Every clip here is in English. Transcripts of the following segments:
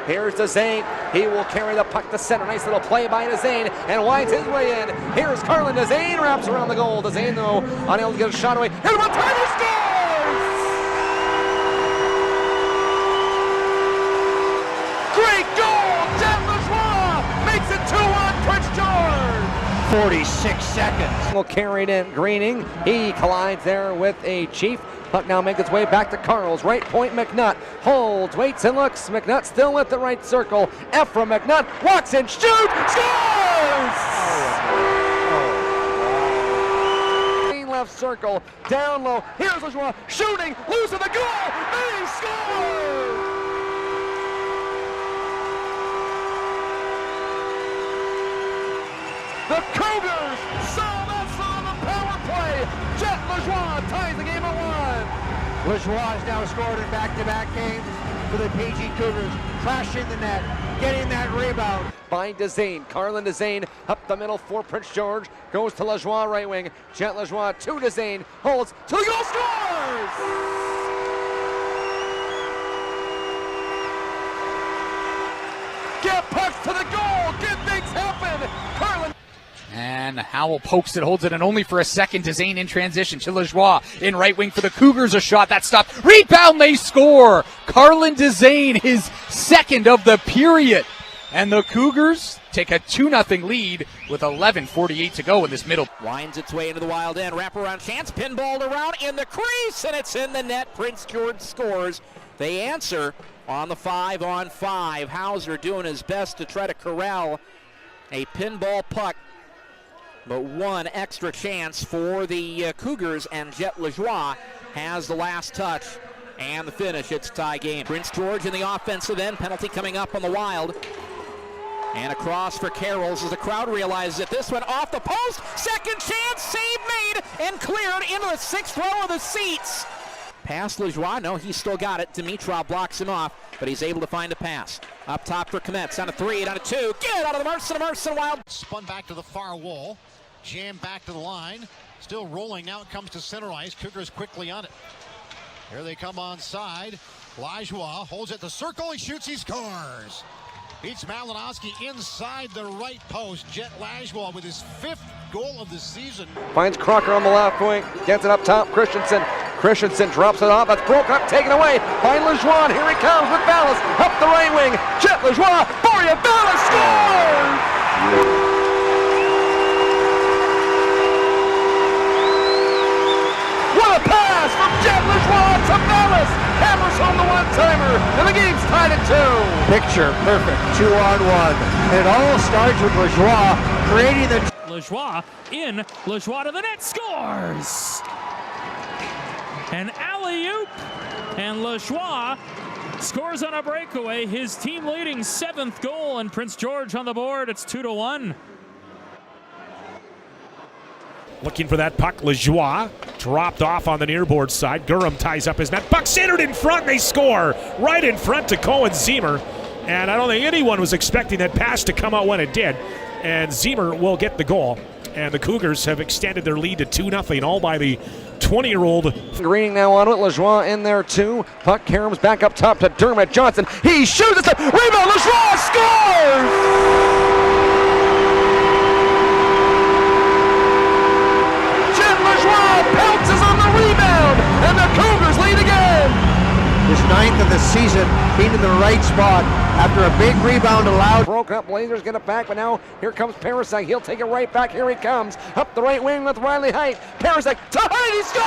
Here's Zane. He will carry the puck to center. Nice little play by Zane and winds his way in. Here's Carlin. Zane wraps around the goal. Zane, though, unable to get a shot away. Here's one time he scores! Great goal! Jett Lajoie makes it 2-1 Prince George! 46 seconds. Carried in Greening. He collides there with a Chief. Puck now makes its way back to Carl's. Right point, McNutt holds, waits and looks. McNutt still at the right circle. Ephraim McNutt walks in, shoots, scores! Left circle, down low. Here's Lajoie shooting, losing the goal, and he scores! The Cougars saw that on the power play. Jett Lajoie ties the game at 1. Lajoie has now scored in back-to-back games for the PG Cougars, crashing the net, getting that rebound. By Zane, Carlin Zane up the middle for Prince George, goes to Lajoie right wing. Jett Lajoie to Zane, holds to the goal, scores! Get pucks to the goal, good things happen. Carlin. And Howell pokes it, holds it, and only for a second. Zane in transition to Lajoie in right wing for the Cougars. A shot that stopped. Rebound, they score! Carlin Zane, his second of the period. And the Cougars take a 2-0 lead with 11:48 to go in this middle. Winds its way into the wild end. Wraparound chance. Pinballed around in the crease, and it's in the net. Prince George scores. They answer on the 5-on-5. Hauser doing his best to try to corral a pinball puck. But one extra chance for the Cougars, and Jett Lajoie has the last touch and the finish. It's a tie game. Prince George in the offensive end. Penalty coming up on the Wild. And across for Carrolls as the crowd realizes that this one off the post. Second chance, save made, and cleared into the 6th row of the seats. Pass Lajoie, no, he's still got it. Dimitrov blocks him off, but he's able to find a pass. Up top for Kometz, down to 3, down to 2. Get out of the Merson Wild. Spun back to the far wall. Jam back to the line. Still rolling. Now it comes to center ice. Cougars quickly on it. Here they come on side. Lajoie holds at the circle. He shoots. He scores. Beats Malinowski inside the right post. Jett Lajoie with his 5th goal of the season. Finds Crocker on the left wing. Gets it up top. Christensen drops it off. That's broken up. Taken away by Lajoie. Here he comes with Ballas. Up the right wing. Jett Lajoie. Boria Ballas scores! What a pass from Jett Lajoie to Ballas! Hammers home the one-timer, and the game's tied at 2. Picture perfect, 2-on-1. And it all starts with Lajoie creating the... Lajoie in, Lajoie to the net, scores! An alley-oop, and Lajoie scores on a breakaway, his team-leading 7th goal, and Prince George on the board. It's 2-1. Looking for that puck, Lajoie dropped off on the near board side. Gurham ties up his net. Puck centered in front, and they score right in front to Cohen Ziemer. And I don't think anyone was expecting that pass to come out when it did. And Ziemer will get the goal. And the Cougars have extended their lead to 2-0, all by the 20-year-old. Greening now on it. Lajoie in there too. Puck caroms back up top to Dermott Johnson. He shoots it. Rebound. Lajoie scores! Pounces on the rebound, and the Cougars lead again. His 9th of the season, being in the right spot after a big rebound allowed. Broken up, Blazers get it back, but now here comes Parasite. He'll take it right back. Here he comes. Up the right wing with Riley Height. Parasite to Height, he scores!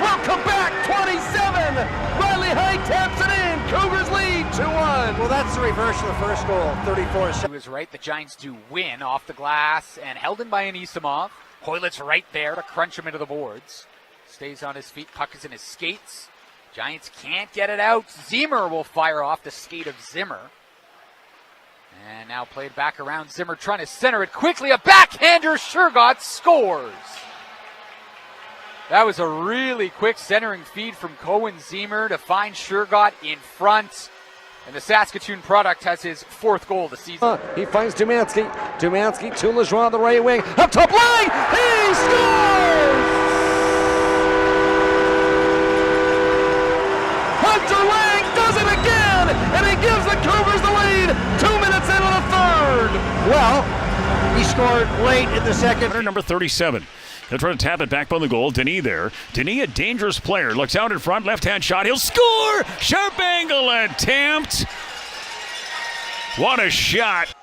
Welcome back, 27. Riley Height taps it in. Cougars lead 2-1. Well, that's the reverse of the first goal, 34 seconds. He was right. The Giants do win off the glass and held in by Anisimov. Hoylitz right there to crunch him into the boards. Stays on his feet. Puck is in his skates. Giants can't get it out. Ziemer will fire off the skate of Zimmer. And now played back around. Zimmer trying to center it quickly. A backhander. Shergott scores. That was a really quick centering feed from Cohen Ziemer to find Shergott in front. And the Saskatoon product has his 4th goal of the season. He finds Dumansky. Dumansky to Lajoie on the right wing. Up top line. He scores! gives the Cougars the lead. 2 minutes into the third. Well, he scored late in the second. Number 37. He'll try to tap it back on the goal. Denis there. Denis, a dangerous player. Looks out in front. Left-hand shot. He'll score! Sharp angle attempt. What a shot.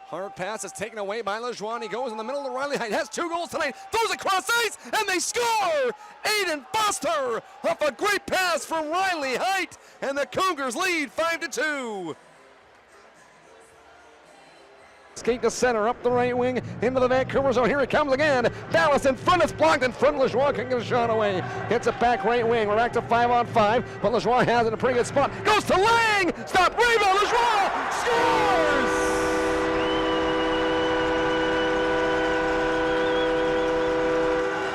Hard pass is taken away by Lajoie. He goes in the middle of Riley Heidt. Has 2 goals tonight. Throws across ice, and they score! Aiden Foster off a great pass from Riley Heidt, and the Cougars lead 5-2. Skate to center, up the right wing, into the Vancouver zone. Here it comes again. Dallas in front, it's blocked in front. Lajoie can get a shot away. Hits it back right wing. We're back to 5-on-5, but Lajoie has it in a pretty good spot. Goes to Lang! Stop, rebound, Lajoie scores!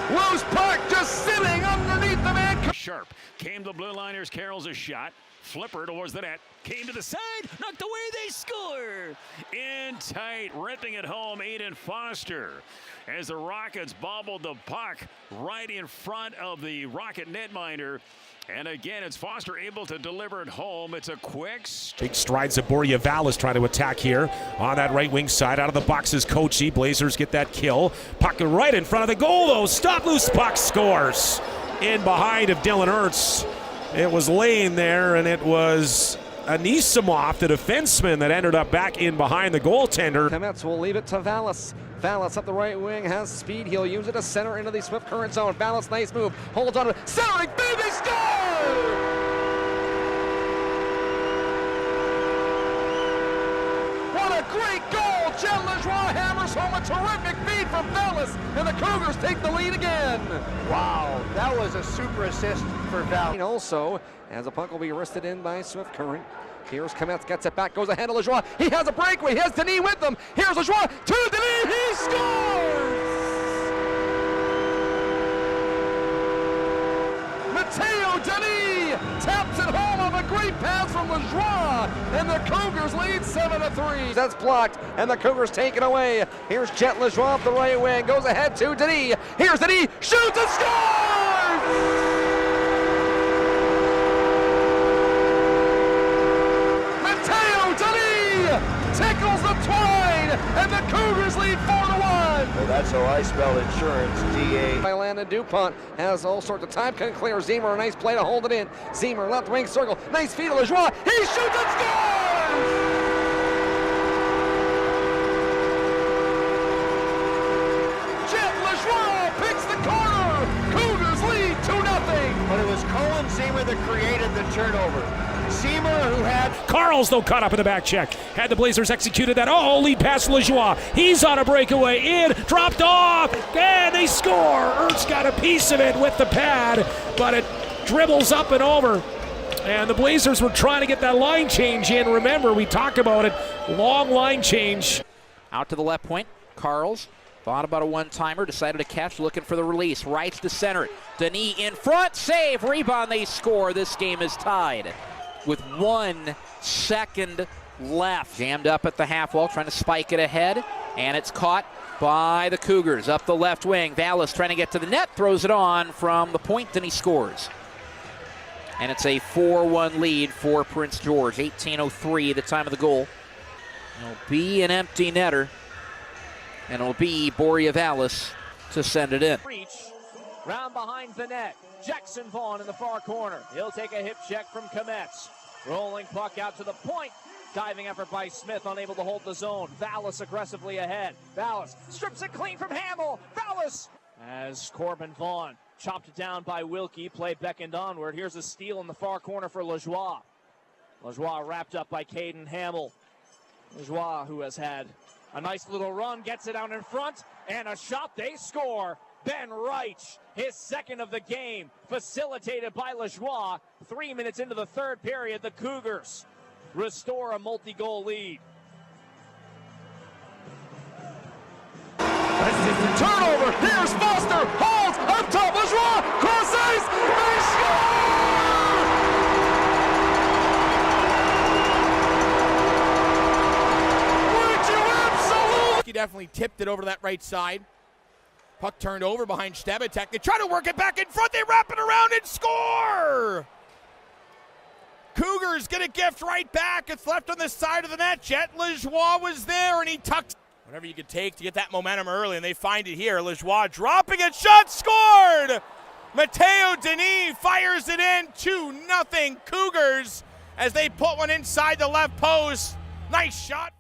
Loose puck just sitting underneath the man. Sharp came to blue liners. Carroll's a shot. Flipper towards the net. Came to the side. Knocked away. They score. In tight. Ripping it home. Aiden Foster. As the Rockets bobbled the puck right in front of the Rocket netminder. And again, it's Foster able to deliver it home. It's a quick. Big strides of Borealis trying to attack here on that right wing side. Out of the box is Kochi. Blazers get that kill. Puck right in front of the goal, though. Stop, loose puck, scores. In behind of Dylan Ertz. It was laying there, and it was Anisimov, the defenseman, that ended up back in behind the goaltender. Kometz will leave it to Vallis. Vallis up the right wing, has speed. He'll use it to center into the Swift Current zone. Vallis, nice move. Holds on to it. Centering, baby, score! What a great goal! Jett Lajoie hammers home a terrific feed from Vallis, and the Cougars take the lead again. Wow, that was a super assist for Val. Also, as the puck will be wristed in by Swift Current. Here's Kometz, gets it back, goes ahead of Lajoie. He has a breakaway, he has Denis with him. Here's Lajoie to Denis, he scores! Matteo Denis taps it home off a great pass from Lajoie, and the Cougars lead 7-3. That's blocked, and the Cougars take it away. Here's Jett Lajoie off the right wing, goes ahead to Denis. Here's Denis, shoots and scores! Tickles the twine, and the Cougars lead 4-1. Well, that's how I spell insurance, D-A. By Landon DuPont has all sorts of time, can clear Zemer, a nice play to hold it in. Zemer, left wing circle, nice feed to Lajoie, he shoots and scores! Jett Lajoie picks the corner, Cougars lead 2-0. But it was Colin Zemer that created the turnover. Zemer, who had Carl's, though, caught up in the back check. Had the Blazers executed that. Oh, lead pass to Lajoie. He's on a breakaway. In, dropped off, and they score. Ertz got a piece of it with the pad, but it dribbles up and over. And the Blazers were trying to get that line change in. Remember, we talked about it. Long line change. Out to the left point. Carls thought about a one-timer, decided to catch, looking for the release. Right to center it. Denis in front, save, rebound, they score. This game is tied with 1 second left. Jammed up at the half wall, trying to spike it ahead, and it's caught by the Cougars. Up the left wing, Vallis trying to get to the net, throws it on from the point, and he scores. And it's a 4-1 lead for Prince George. 18:03, the time of the goal. It'll be an empty netter, and it'll be Borealis to send it in. Reach, round behind the net. Jackson Vaughn in the far corner. He'll take a hip check from Kometz. Rolling puck out to the point. Diving effort by Smith, unable to hold the zone. Vallis aggressively ahead. Vallis strips it clean from Hamill. Vallis as Corbin Vaughn chopped it down by Wilkie. Play beckoned onward. Here's a steal in the far corner for Lajoie. Lajoie wrapped up by Caden Hamill. Lajoie, who has had a nice little run, gets it out in front, and a shot. They score. Ben Reich, his second of the game, facilitated by Lajoie. 3 minutes into the third period, the Cougars restore a multi-goal lead. Turnover, here's Foster, holds, up top, Lajoie, cross ice, they score! Would you absolutely? He definitely tipped it over to that right side. Puck turned over behind Stebatek. They try to work it back in front. They wrap it around and score! Cougars Cougars get a gift right back. It's left on the side of the net. Jett Lajoie was there, and he tucks. Whatever you could take to get that momentum early, and they find it here. Lajoie dropping it, shot scored! Matteo Denis fires it in, 2-0 Cougars as they put one inside the left post. Nice shot.